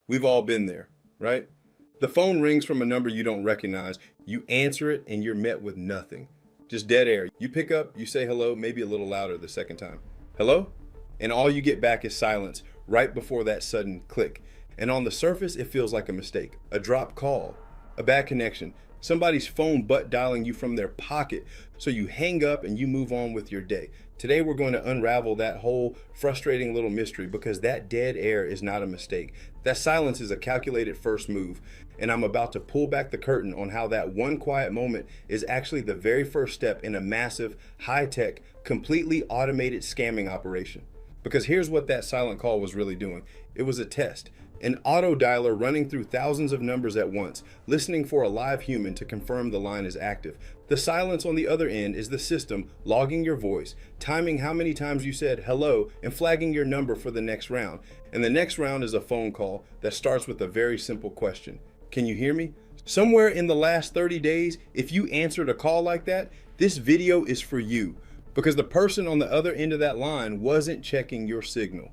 We've all been there, right? The phone rings from a number you don't recognize. You answer it and you're met with nothing. Just dead air. You pick up, you say hello, maybe a little louder the second time. Hello? And all you get back is silence right before that sudden click. And on the surface, it feels like a mistake, a dropped call, a bad connection, somebody's phone butt dialing you from their pocket. So you hang up and you move on with your day. Today, we're going to unravel that whole frustrating little mystery because that dead air is not a mistake. That silence is a calculated first move. And I'm about to pull back the curtain on how that one quiet moment is actually the very first step in a massive, high-tech, completely automated scamming operation. Because here's what that silent call was really doing. It was a test. An auto dialer running through thousands of numbers at once, listening for a live human to confirm the line is active. The silence on the other end is the system logging your voice, timing how many times you said hello, and flagging your number for the next round. And the next round is a phone call that starts with a very simple question. Can you hear me? Somewhere in the last 30 days, if you answered a call like that, this video is for you. Because the person on the other end of that line wasn't checking your signal.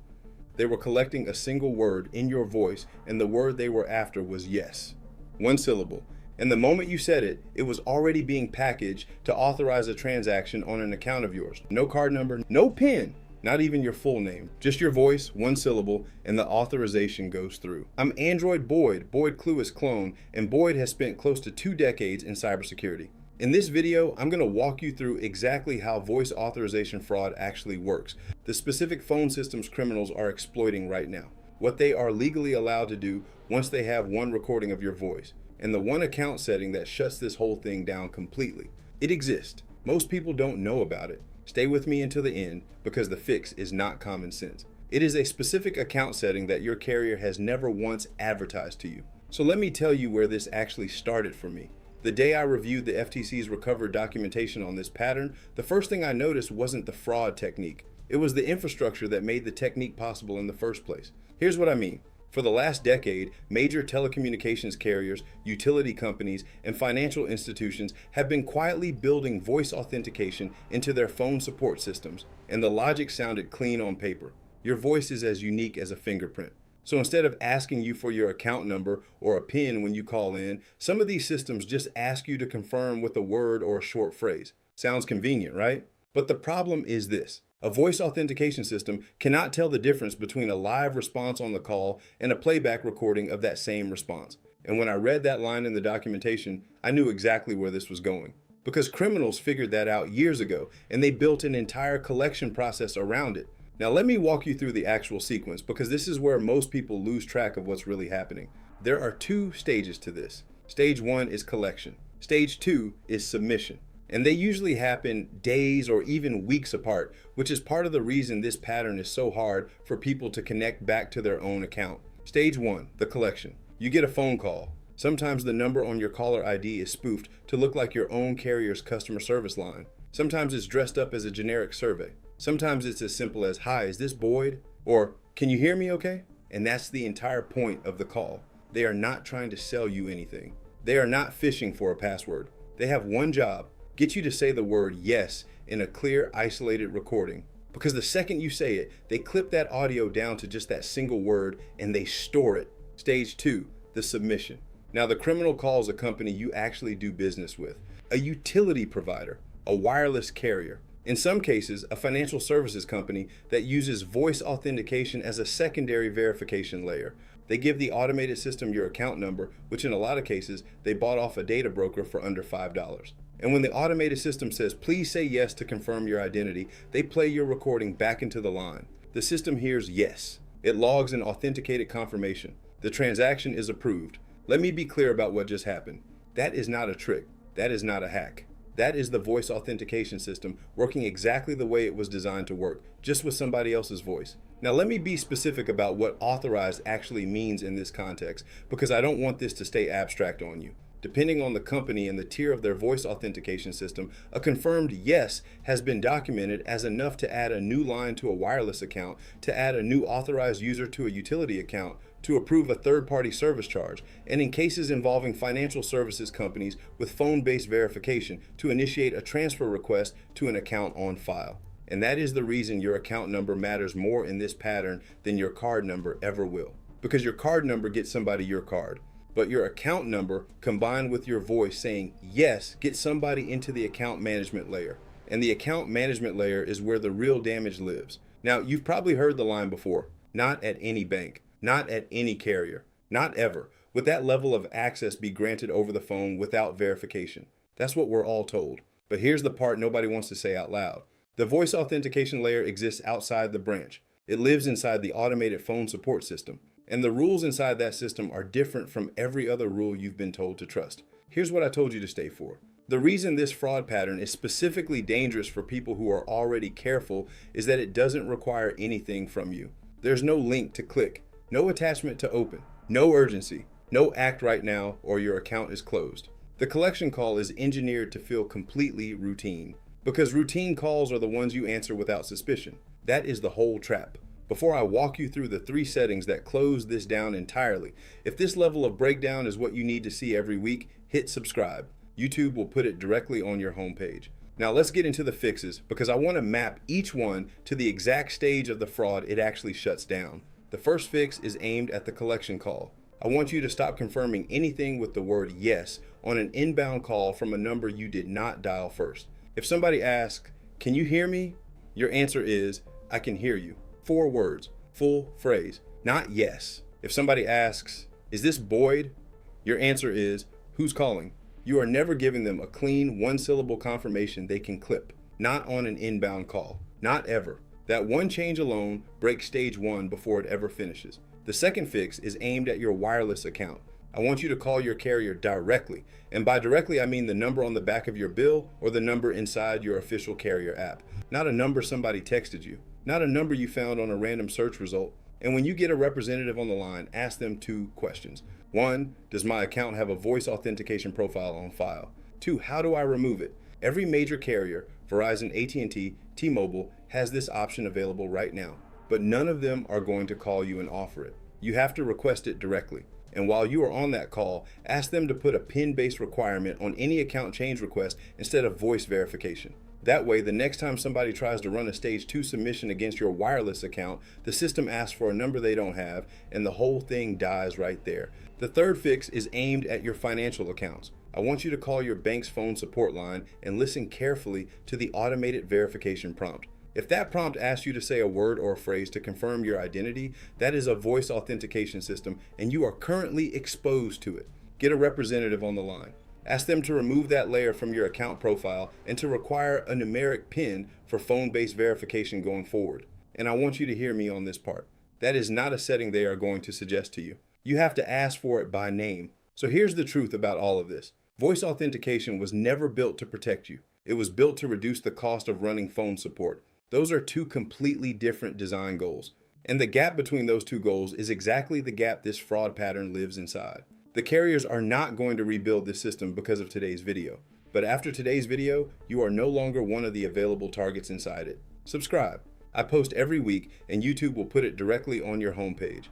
They were collecting a single word in your voice, and the word they were after was yes. One syllable. And the moment you said it, it was already being packaged to authorize a transaction on an account of yours. No card number, no PIN, not even your full name. Just your voice, one syllable, and the authorization goes through. I'm Android Boyd Clewis clone, and Boyd has spent close to 2 decades in cybersecurity. In this video, I'm going to walk you through exactly how voice authorization fraud actually works, the specific phone systems criminals are exploiting right now, what they are legally allowed to do once they have one recording of your voice, and the one account setting that shuts this whole thing down completely. It exists. Most people don't know about it. Stay with me until the end because the fix is not common sense. It is a specific account setting that your carrier has never once advertised to you. So let me tell you where this actually started for me. The day I reviewed the FTC's recovered documentation on this pattern, the first thing I noticed wasn't the fraud technique. It was the infrastructure that made the technique possible in the first place. Here's what I mean. For the last decade, major telecommunications carriers, utility companies, and financial institutions have been quietly building voice authentication into their phone support systems, and the logic sounded clean on paper. Your voice is as unique as a fingerprint. So instead of asking you for your account number or a PIN when you call in, some of these systems just ask you to confirm with a word or a short phrase. Sounds convenient, right? But the problem is this. A voice authentication system cannot tell the difference between a live response on the call and a playback recording of that same response. And when I read that line in the documentation, I knew exactly where this was going. Because criminals figured that out years ago, and they built an entire collection process around it. Now let me walk you through the actual sequence because this is where most people lose track of what's really happening. There are 2 stages to this. Stage 1 is collection. Stage 2 is submission. And they usually happen days or even weeks apart, which is part of the reason this pattern is so hard for people to connect back to their own account. Stage 1, the collection. You get a phone call. Sometimes the number on your caller ID is spoofed to look like your own carrier's customer service line. Sometimes it's dressed up as a generic survey. Sometimes it's as simple as, "Hi, is this Boyd?" Or, "Can you hear me okay?" And that's the entire point of the call. They are not trying to sell you anything. They are not fishing for a password. They have one job, get you to say the word yes in a clear, isolated recording. Because the second you say it, they clip that audio down to just that single word and they store it. Stage 2, the submission. Now the criminal calls a company you actually do business with, a utility provider, a wireless carrier. In some cases, a financial services company that uses voice authentication as a secondary verification layer. They give the automated system your account number, which in a lot of cases, they bought off a data broker for under $5. And when the automated system says, "Please say yes to confirm your identity," they play your recording back into the line. The system hears yes. It logs an authenticated confirmation. The transaction is approved. Let me be clear about what just happened. That is not a trick. That is not a hack. That is the voice authentication system working exactly the way it was designed to work, just with somebody else's voice. Now let me be specific about what authorized actually means in this context, because I don't want this to stay abstract on you. Depending on the company and the tier of their voice authentication system, a confirmed yes has been documented as enough to add a new line to a wireless account, to add a new authorized user to a utility account, to approve a third-party service charge, and in cases involving financial services companies with phone-based verification, to initiate a transfer request to an account on file. And that is the reason your account number matters more in this pattern than your card number ever will. because your card number gets somebody your card. But your account number combined with your voice saying yes gets somebody into the account management layer. And the account management layer is where the real damage lives. Now, you've probably heard the line before, not at any bank, not at any carrier, not ever. Would that level of access be granted over the phone without verification? That's what we're all told. But here's the part nobody wants to say out loud. The voice authentication layer exists outside the branch. It lives inside the automated phone support system. And the rules inside that system are different from every other rule you've been told to trust. Here's what I told you to stay for. The reason this fraud pattern is specifically dangerous for people who are already careful is that it doesn't require anything from you. There's no link to click, no attachment to open, no urgency, no act right now or your account is closed. The collection call is engineered to feel completely routine because routine calls are the ones you answer without suspicion. That is the whole trap. Before I walk you through the 3 settings that close this down entirely, if this level of breakdown is what you need to see every week, hit subscribe. YouTube will put it directly on your homepage. Now let's get into the fixes because I want to map each one to the exact stage of the fraud it actually shuts down. The first fix is aimed at the collection call. I want you to stop confirming anything with the word yes on an inbound call from a number you did not dial first. If somebody asks, "Can you hear me?" your answer is, "I can hear you." 4 words, full phrase, not yes. If somebody asks, "Is this Boyd?" your answer is, "Who's calling?" You are never giving them a clean 1-syllable confirmation they can clip, not on an inbound call, not ever. That one change alone breaks stage 1 before it ever finishes. The second fix is aimed at your wireless account. I want you to call your carrier directly. And by directly, I mean the number on the back of your bill or the number inside your official carrier app. Not a number somebody texted you, not a number you found on a random search result. And when you get a representative on the line, ask them 2 questions. 1, does my account have a voice authentication profile on file? 2, how do I remove it? Every major carrier, Verizon, AT&T, T-Mobile, has this option available right now, but none of them are going to call you and offer it. You have to request it directly. And while you are on that call, ask them to put a PIN-based requirement on any account change request instead of voice verification. That way, the next time somebody tries to run a stage 2 submission against your wireless account, the system asks for a number they don't have, and the whole thing dies right there. The third fix is aimed at your financial accounts. I want you to call your bank's phone support line and listen carefully to the automated verification prompt. If that prompt asks you to say a word or a phrase to confirm your identity, that is a voice authentication system, and you are currently exposed to it. Get a representative on the line. Ask them to remove that layer from your account profile and to require a numeric PIN for phone-based verification going forward. And I want you to hear me on this part. That is not a setting they are going to suggest to you. You have to ask for it by name. So here's the truth about all of this. Voice authentication was never built to protect you. It was built to reduce the cost of running phone support. Those are 2 completely different design goals. And the gap between those 2 goals is exactly the gap this fraud pattern lives inside. The carriers are not going to rebuild this system because of today's video. But after today's video, you are no longer one of the available targets inside it. Subscribe. I post every week and YouTube will put it directly on your homepage.